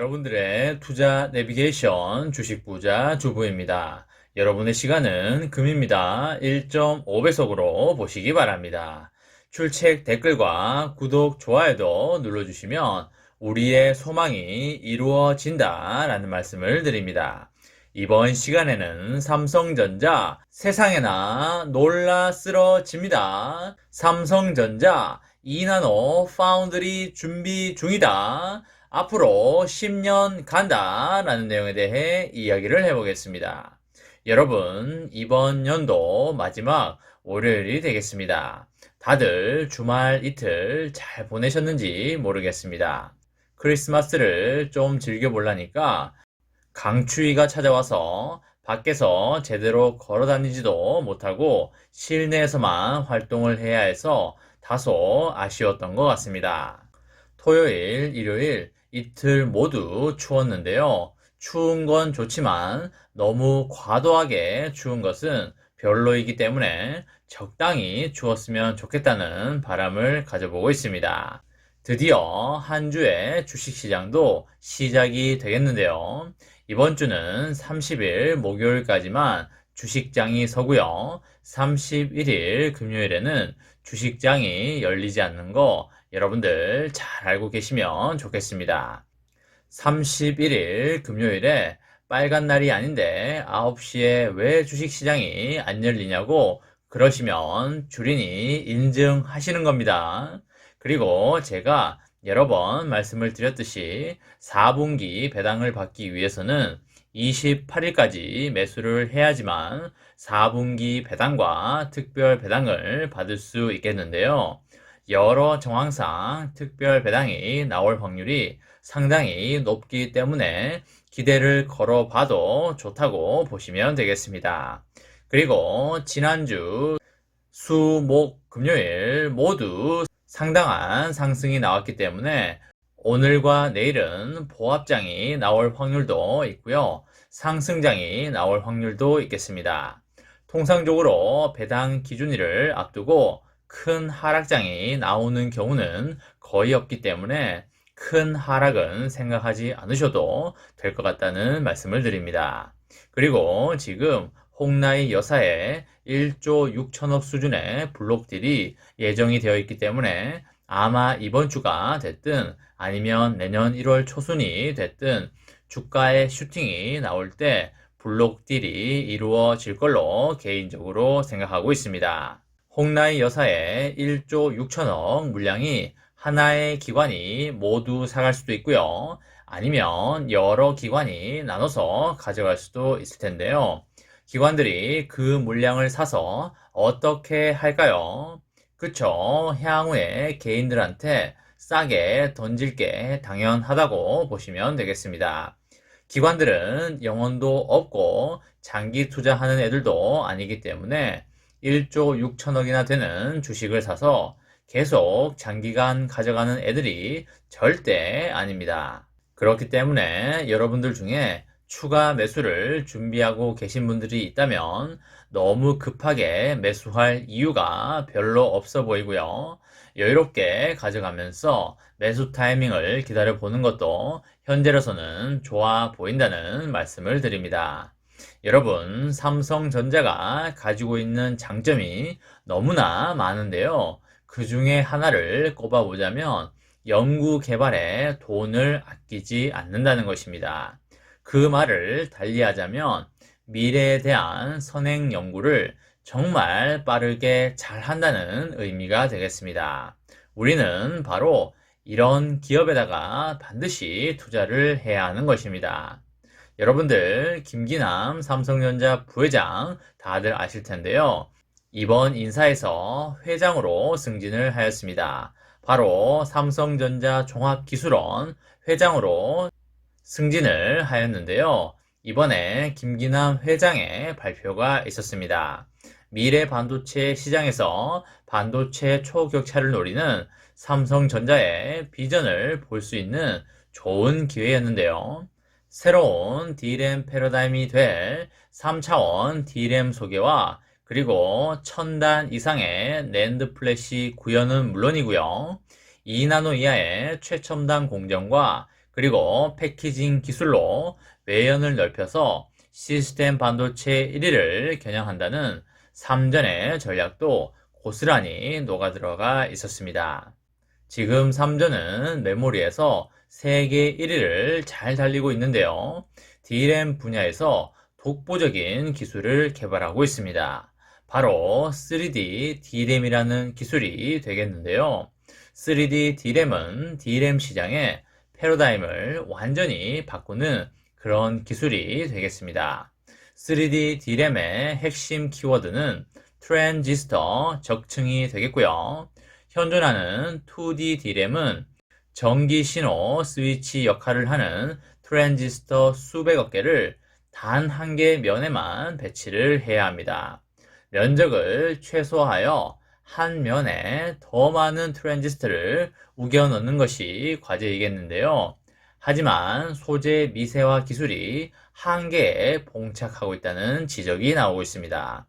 여러분들의 투자 내비게이션 주식 부자 주부입니다. 여러분의 시간은 금입니다. 1.5배속으로 보시기 바랍니다. 출첵 댓글과 구독, 좋아요도 눌러주시면 우리의 소망이 이루어진다 라는 말씀을 드립니다. 이번 시간에는 삼성전자 세상에나 놀라 쓰러집니다. 삼성전자 2나노 파운드리 준비 중이다. 앞으로 10년 간다 라는 내용에 대해 이야기를 해보겠습니다. 여러분, 이번 연도 마지막 월요일이 되겠습니다. 다들 주말 이틀 잘 보내셨는지 모르겠습니다. 크리스마스를 좀 즐겨보려니까 강추위가 찾아와서 밖에서 제대로 걸어 다니지도 못하고 실내에서만 활동을 해야 해서 다소 아쉬웠던 것 같습니다. 토요일, 일요일 이틀 모두 추웠는데요. 추운 건 좋지만 너무 과도하게 추운 것은 별로이기 때문에 적당히 추웠으면 좋겠다는 바람을 가져보고 있습니다. 드디어 한 주의 주식시장도 시작이 되겠는데요. 이번 주는 30일 목요일까지만 주식장이 서고요. 31일 금요일에는 주식장이 열리지 않는 거 여러분들 잘 알고 계시면 좋겠습니다. 31일 금요일에 빨간 날이 아닌데 9시에 왜 주식시장이 안 열리냐고 그러시면 주린이 인증하시는 겁니다. 그리고 제가 여러 번 말씀을 드렸듯이 4분기 배당을 받기 위해서는 28일까지 매수를 해야지만 4분기 배당과 특별 배당을 받을 수 있겠는데요. 여러 정황상 특별 배당이 나올 확률이 상당히 높기 때문에 기대를 걸어봐도 좋다고 보시면 되겠습니다. 그리고 지난주 수, 목, 금요일 모두 상당한 상승이 나왔기 때문에 오늘과 내일은 보합장이 나올 확률도 있고요. 상승장이 나올 확률도 있겠습니다. 통상적으로 배당 기준일을 앞두고 큰 하락장이 나오는 경우는 거의 없기 때문에 큰 하락은 생각하지 않으셔도 될 것 같다는 말씀을 드립니다. 그리고 지금 홍나이 여사의 1조 6천억 수준의 블록딜이 예정이 되어 있기 때문에 아마 이번 주가 됐든 아니면 내년 1월 초순이 됐든 주가의 슈팅이 나올 때 블록딜이 이루어질 걸로 개인적으로 생각하고 있습니다. 홍나이 여사의 1조 6천억 물량이 하나의 기관이 모두 사갈 수도 있고요. 아니면 여러 기관이 나눠서 가져갈 수도 있을 텐데요. 기관들이 그 물량을 사서 어떻게 할까요? 그쵸? 향후에 개인들한테 싸게 던질 게 당연하다고 보시면 되겠습니다. 기관들은 영혼도 없고 장기 투자하는 애들도 아니기 때문에 1조 6천억이나 되는 주식을 사서 계속 장기간 가져가는 애들이 절대 아닙니다. 그렇기 때문에 여러분들 중에 추가 매수를 준비하고 계신 분들이 있다면 너무 급하게 매수할 이유가 별로 없어 보이고요. 여유롭게 가져가면서 매수 타이밍을 기다려 보는 것도 현재로서는 좋아 보인다는 말씀을 드립니다. 여러분, 삼성전자가 가지고 있는 장점이 너무나 많은데요. 그 중에 하나를 꼽아보자면 연구 개발에 돈을 아끼지 않는다는 것입니다. 그 말을 달리하자면 미래에 대한 선행 연구를 정말 빠르게 잘 한다는 의미가 되겠습니다. 우리는 바로 이런 기업에다가 반드시 투자를 해야 하는 것입니다. 여러분들 김기남 삼성전자 부회장 다들 아실 텐데요. 이번 인사에서 회장으로 승진을 하였습니다. 바로 삼성전자 종합기술원 회장으로 승진을 하였는데요. 이번에 김기남 회장의 발표가 있었습니다. 미래 반도체 시장에서 반도체 초격차를 노리는 삼성전자의 비전을 볼 수 있는 좋은 기회였는데요. 새로운 D램 패러다임이 될 3차원 D램 소개와 그리고 1000단 이상의 낸드 플래시 구현은 물론이고요. 2나노 이하의 최첨단 공정과 그리고 패키징 기술로 외연을 넓혀서 시스템 반도체 1위를 겨냥한다는 삼전의 전략도 고스란히 녹아들어가 있었습니다. 지금 삼전은 메모리에서 세계 1위를 잘 달리고 있는데요. DRAM 분야에서 독보적인 기술을 개발하고 있습니다. 바로 3D DRAM이라는 기술이 되겠는데요. 3D DRAM은 DRAM 시장의 패러다임을 완전히 바꾸는 그런 기술이 되겠습니다. 3D DRAM의 핵심 키워드는 트랜지스터 적층이 되겠고요. 현존하는 2D DRAM은 전기 신호 스위치 역할을 하는 트랜지스터 수백억 개를 단 한 개 면에만 배치를 해야 합니다. 면적을 최소화하여 한 면에 더 많은 트랜지스터를 우겨 넣는 것이 과제이겠는데요. 하지만 소재 미세화 기술이 한계에 봉착하고 있다는 지적이 나오고 있습니다.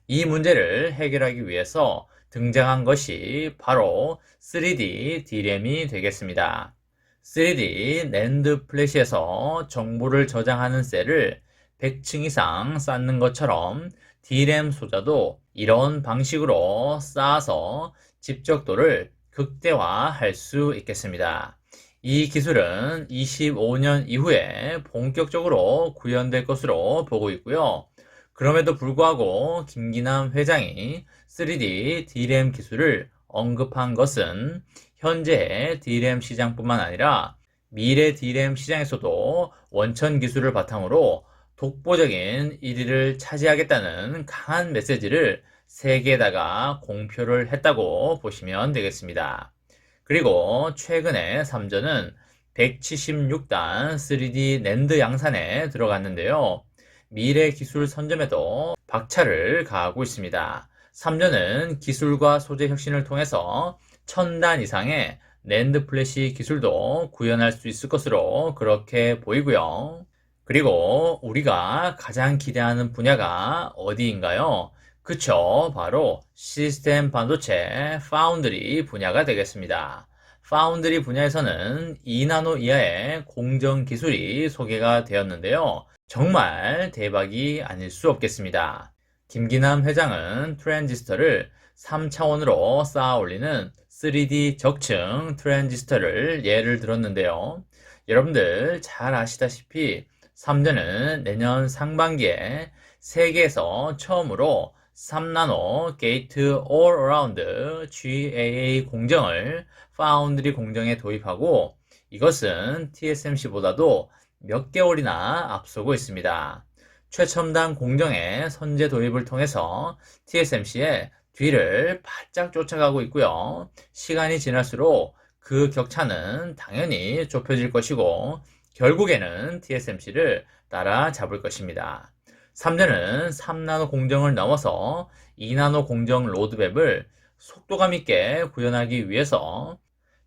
이 문제를 해결하기 위해서 등장한 것이 바로 3D DRAM이 되겠습니다. 3D 낸드 플래시에서 정보를 저장하는 셀을 100층 이상 쌓는 것처럼 DRAM 소자도 이런 방식으로 쌓아서 집적도를 극대화할 수 있겠습니다. 이 기술은 25년 이후에 본격적으로 구현될 것으로 보고 있고요. 그럼에도 불구하고 김기남 회장이 3D DRAM 기술을 언급한 것은 현재의 DRAM 시장뿐만 아니라 미래 DRAM 시장에서도 원천 기술을 바탕으로 독보적인 1위를 차지하겠다는 강한 메시지를 세계에다가 공표를 했다고 보시면 되겠습니다. 그리고 최근에 삼전은 176단 3D 낸드 양산에 들어갔는데요. 미래 기술 선점에도 박차를 가하고 있습니다. 삼전은 기술과 소재 혁신을 통해서 1000단 이상의 낸드 플래시 기술도 구현할 수 있을 것으로 그렇게 보이고요. 그리고 우리가 가장 기대하는 분야가 어디인가요? 그쵸, 바로 시스템 반도체 파운드리 분야가 되겠습니다. 파운드리 분야에서는 2나노 이하의 공정 기술이 소개가 되었는데요. 정말 대박이 아닐 수 없겠습니다. 김기남 회장은 트랜지스터를 3차원으로 쌓아 올리는 3D 적층 트랜지스터를 예를 들었는데요. 여러분들 잘 아시다시피 삼전은 내년 상반기에 세계에서 처음으로 3나노 게이트 올 어라운드 GAA 공정을 파운드리 공정에 도입하고 이것은 TSMC보다도 몇 개월이나 앞서고 있습니다. 최첨단 공정의 선제 도입을 통해서 TSMC의 뒤를 바짝 쫓아가고 있고요. 시간이 지날수록 그 격차는 당연히 좁혀질 것이고 결국에는 TSMC를 따라잡을 것입니다. 삼전은 3나노 공정을 넘어서 2나노 공정 로드맵을 속도감 있게 구현하기 위해서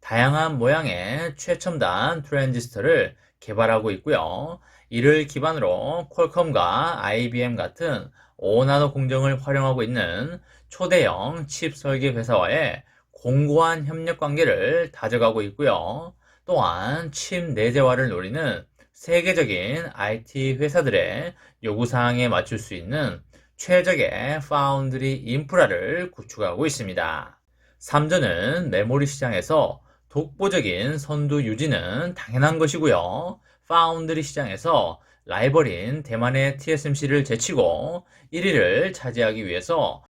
다양한 모양의 최첨단 트랜지스터를 개발하고 있고요. 이를 기반으로 퀄컴과 IBM 같은 5나노 공정을 활용하고 있는 초대형 칩 설계 회사와의 공고한 협력 관계를 다져가고 있고요. 또한 칩 내재화를 노리는 세계적인 IT 회사들의 요구사항에 맞출 수 있는 최적의 파운드리 인프라를 구축하고 있습니다. 삼전은 메모리 시장에서 독보적인 선두 유지는 당연한 것이고요. 파운드리 시장에서 라이벌인 대만의 TSMC를 제치고 1위를 차지하기 위해서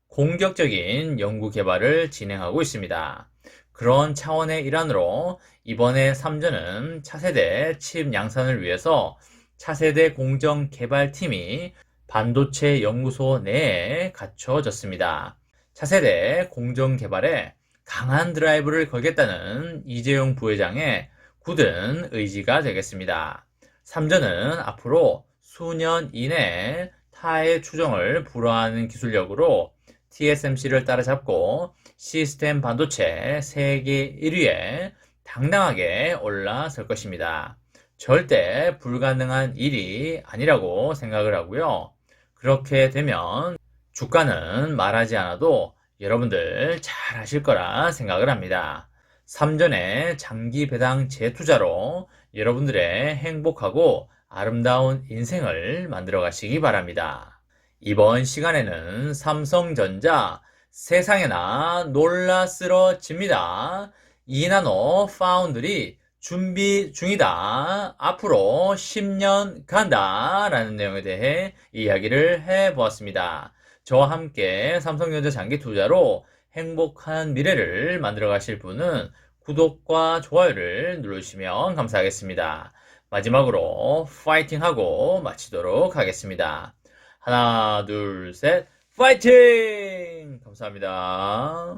공격적인 연구 개발을 진행하고 있습니다. 그런 차원의 일환으로 이번에 삼전은 차세대 칩 양산을 위해서 차세대 공정 개발팀이 반도체 연구소 내에 갖춰졌습니다. 차세대 공정 개발에 강한 드라이브를 걸겠다는 이재용 부회장의 굳은 의지가 되겠습니다. 삼전은 앞으로 수년 이내에 타의 추종을 불허하는 기술력으로 TSMC를 따라잡고 시스템 반도체 세계 1위에 당당하게 올라설 것입니다. 절대 불가능한 일이 아니라고 생각을 하고요. 그렇게 되면 주가는 말하지 않아도 여러분들 잘 아실 거라 생각을 합니다. 삼전의 장기 배당 재투자로 여러분들의 행복하고 아름다운 인생을 만들어 가시기 바랍니다. 이번 시간에는 삼성전자 세상에나 놀라 쓰러집니다. 이나노 파운드리 준비 중이다. 앞으로 10년 간다. 라는 내용에 대해 이야기를 해보았습니다. 저와 함께 삼성전자 장기 투자로 행복한 미래를 만들어 가실 분은 구독과 좋아요를 누르시면 감사하겠습니다. 마지막으로 파이팅하고 마치도록 하겠습니다. 하나, 둘, 셋, 파이팅! 감사합니다.